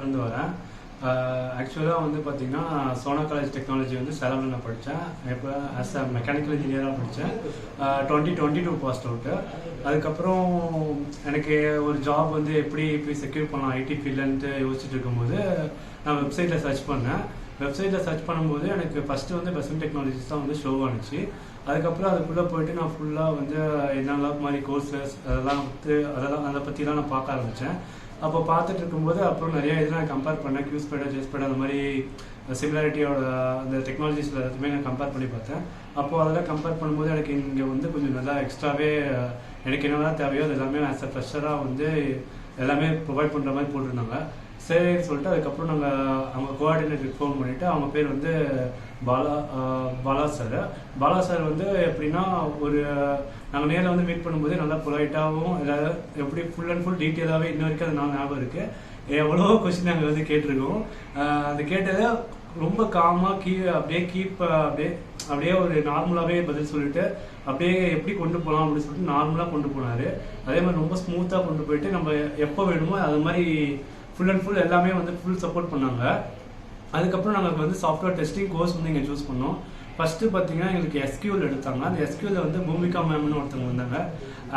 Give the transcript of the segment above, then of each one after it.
சேலம்லேருந்து வரேன். ஆக்சுவலாக வந்து பார்த்தீங்கன்னா சோனா காலேஜ் டெக்னாலஜி வந்து சேலமில் நான் படித்தேன். இப்போ ஆஸ் அ மெக்கானிக்கல் இன்ஜினியராக படித்தேன். 2022 பாஸ்ட் அவுட்டு. அதுக்கப்புறம் எனக்கு ஒரு ஜாப் வந்து எப்படி செக்யூர் பண்ணலாம் ஐடி ஃபீல்டுன்ட்டு யோசிச்சுட்டு இருக்கும்போது நான் வெப்சைட்டில் சர்ச் பண்ணேன். வெப்சைட்டில் சர்ச் பண்ணும்போது எனக்கு ஃபஸ்ட்டு வந்து பெசன்ட் டெக்னாலஜிஸ் தான் வந்து ஷோ ஆனிச்சு. அதுக்கப்புறம் அதுக்குள்ளே போயிட்டு நான் ஃபுல்லாக வந்து என்னெல்லாம் மாதிரி கோர்சஸ் அதெல்லாம் அதை பற்றிலாம் நான் பார்க்க ஆரம்பித்தேன். அப்போ பார்த்துட்டு இருக்கும்போது அப்புறம் நிறைய இதில் நான் கம்பேர் பண்ணேன். கியூஸ்பேட் ஜெஸ்பேட் அந்த மாதிரி சிமிலாரிட்டியோட அந்த டெக்னாலஜிஸில் எல்லாத்தையுமே நான் கம்பேர் பண்ணி பார்த்தேன். அப்போது அதெல்லாம் கம்பேர் பண்ணும்போது எனக்கு இங்கே வந்து கொஞ்சம் நல்லா எக்ஸ்ட்ராவே எனக்கு என்னெல்லாம் தேவையோ அது எல்லாமே ஆஸ் அ ஃப்ரெஷராக வந்து எல்லாமே ப்ரொவைட் பண்ணுற மாதிரி போட்டிருந்தாங்க. சரின்னு சொல்லிட்டு அதுக்கப்புறம் நாங்கள் அவங்க கோஆர்டினேட்டருக்கு ஃபோன் பண்ணிவிட்டு அவங்க பேர் வந்து பாலா சார் வந்து எப்படின்னா ஒரு நாங்கள் நேரில் வந்து மீட் பண்ணும்போதே நல்லா பொலைட்டாகவும் எதாவது எப்படி ஃபுல் அண்ட் ஃபுல் டீட்டெயிலாகவே இன்ன வரைக்கும் அது நான் ஞாபகம் இருக்குது. எவ்வளோ கொஸ்டின் நாங்கள் வந்து கேட்டிருக்கோம். அது கேட்டதை ரொம்ப காமாக அப்படியே ஒரு நார்மலாகவே பதில் சொல்லிட்டு அப்படியே எப்படி கொண்டு போகலாம் அப்படின்னு சொல்லிட்டு நார்மலாக கொண்டு போனார். அதே மாதிரி ரொம்ப ஸ்மூத்தாக கொண்டு போயிட்டு நம்ம எப்போ வேணுமோ அது மாதிரி ஃபுல் அண்ட் ஃபுல் எல்லாமே வந்து ஃபுல் சப்போர்ட் பண்ணாங்க. அதுக்கப்புறம் நாங்கள் வந்து சாஃப்ட்வேர் டெஸ்டிங் கோர்ஸ் வந்து இங்கே சூஸ் பண்ணோம். ஃபஸ்ட்டு பார்த்தீங்கன்னா எங்களுக்கு எஸ்கியூஎல் எடுத்தாங்க. அந்த எஸ்கியூஎல் வந்து பூமிகா மேம்னு ஒருத்தவங்க வந்தாங்க.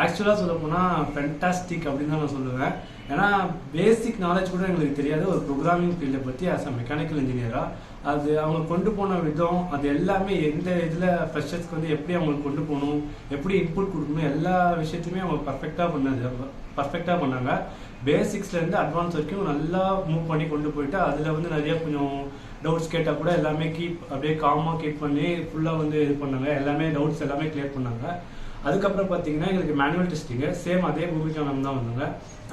ஆக்சுவலாக சொல்ல போனால் ஃபென்டாஸ்டிக் அப்படின்னு தான் நான் சொல்லுவேன். ஏன்னா பேசிக் நாலேஜ் கூட எங்களுக்கு தெரியாது ஒரு ப்ரோக்ராமிங் ஃபீல்டை பற்றி ஆஸ் அ மெக்கானிக்கல் இன்ஜினியராக. அது அவங்க கொண்டு போன விதம் அது எல்லாமே எந்த இதில் ஃப்ரெஷர்ஸ்க்கு வந்து எப்படி அவங்களுக்கு கொண்டு போகணும், எப்படி இன்புட் கொடுக்கணும், எல்லா விஷயத்தையுமே அவங்க பர்ஃபெக்டாக பண்ணாங்க. பேசிக்ஸ்லேருந்து அட்வான்ஸ் வரைக்கும் நல்லா மூவ் பண்ணி கொண்டு போயிட்டு அதில் வந்து நிறைய கொஞ்சம் டவுட்ஸ் கேட்டால் கூட எல்லாமே அப்படியே காமாக கீப் பண்ணி ஃபுல்லாக வந்து இது பண்ணாங்க. எல்லாமே டவுட்ஸ் எல்லாமே கிளியர் பண்ணாங்க. அதுக்கப்புறம் பார்த்தீங்கன்னா எங்களுக்கு மேனுவல் டெஸ்டிங்கு சேம் அதே பூமிகா மேம் தான் வந்தாங்க.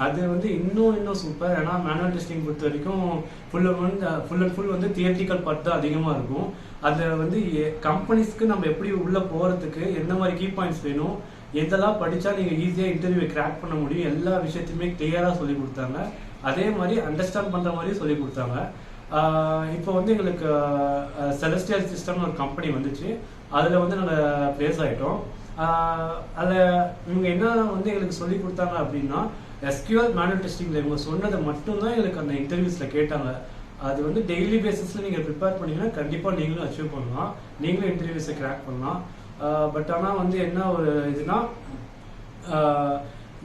அது வந்து இன்னும் சூப்பர். ஏன்னா மேனுவல் டெஸ்டிங் பொறுத்த வரைக்கும் ஃபுல் அண்ட் ஃபுல் வந்து தியரிட்டிக்கல் பார்ட் தான் அதிகமாக இருக்கும். அதில் வந்து கம்பெனிஸ்க்கு நம்ம எப்படி உள்ளே போகிறதுக்கு எந்த மாதிரி கீ பாயிண்ட்ஸ் வேணும், எதெல்லாம் படித்தா நீங்கள் ஈஸியாக இன்டர்வியூவை கிராக் பண்ண முடியும், எல்லா விஷயத்தையுமே கிளியராக சொல்லி கொடுத்தாங்க. அதே மாதிரி அண்டர்ஸ்டாண்ட் பண்ணுற மாதிரியும் சொல்லி கொடுத்தாங்க. இப்போ வந்து எங்களுக்கு செலஸ்டியல் சிஸ்டம்னு ஒரு கம்பெனி வந்துச்சு. அதில் வந்து நாங்கள் பிளேஸ் ஆகிட்டோம். அதில் இவங்க என்ன வந்து எங்களுக்கு சொல்லி கொடுத்தாங்க அப்படின்னா எஸ்கியூஎல் மேனுவல் டெஸ்டிங்கில் இவங்க சொன்னதை மட்டும்தான் எங்களுக்கு அந்த இன்டர்வியூஸில் கேட்டாங்க. அது வந்து டெய்லி பேசிஸில் நீங்கள் ப்ரிப்பேர் பண்ணிங்கன்னா கண்டிப்பாக நீங்களும் அச்சீவ் பண்ணலாம், நீங்களும் இன்டர்வியூஸை கிராக் பண்ணலாம். பட் ஆனால் வந்து என்ன ஒரு இதுனா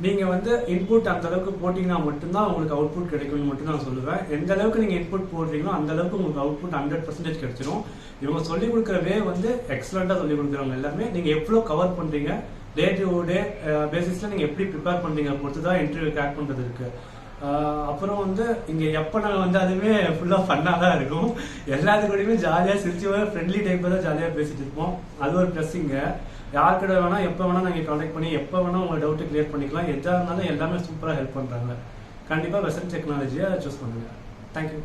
நீங்கள் வந்து இன்புட் அந்த அளவுக்கு போட்டிங்கன்னா மட்டும்தான் உங்களுக்கு அவுட்புட் கிடைக்கும்னு மட்டும் நான் சொல்லுவேன். எந்த அளவுக்கு நீங்கள் இன்புட் போடுறீங்களோ அந்த அளவுக்கு உங்களுக்கு அவுட்புட் 100% கிடைச்சிடும். இவங்க சொல்லிக் கொடுக்குற வே வந்து எக்ஸலண்ட்டாக சொல்லிக் கொடுக்குறவங்க எல்லாமே நீங்கள் எவ்வளோ கவர் பண்ணுறீங்க டே டு டே பேசிஸில் நீங்கள் எப்படி ப்ரிப்பேர் பண்ணுறீங்க பொறுத்து தான் இன்டர்வியூ கிராக் பண்ணுறது இருக்குது. அப்புறம் வந்து இங்கே எப்போ நாங்கள் வந்து அதுவுமே ஃபுல்லாக ஃபன்னாக தான் இருக்கும். எல்லாத்துக்கூடயுமே ஜாலியாக சிரிச்சு ஃப்ரெண்ட்லி டைப்பில் தான் ஜாலியாக பேசிகிட்டு இருப்போம். அது ஒரு ப்ளஸ்ஸிங்க. யார்கிட்ட வேணால் எப்போ வேணால் நாங்கள் கான்டாக்ட் பண்ணி எப்போ வேணால் உங்கள் டவுட்டு கிளியர் பண்ணிக்கலாம். எதாக இருந்தாலும் எல்லாமே சூப்பராக ஹெல்ப் பண்ணுறாங்க. கண்டிப்பாக பெசன்ட் டெக்னாலஜியை சூஸ் பண்ணுங்கள். தேங்க்யூ.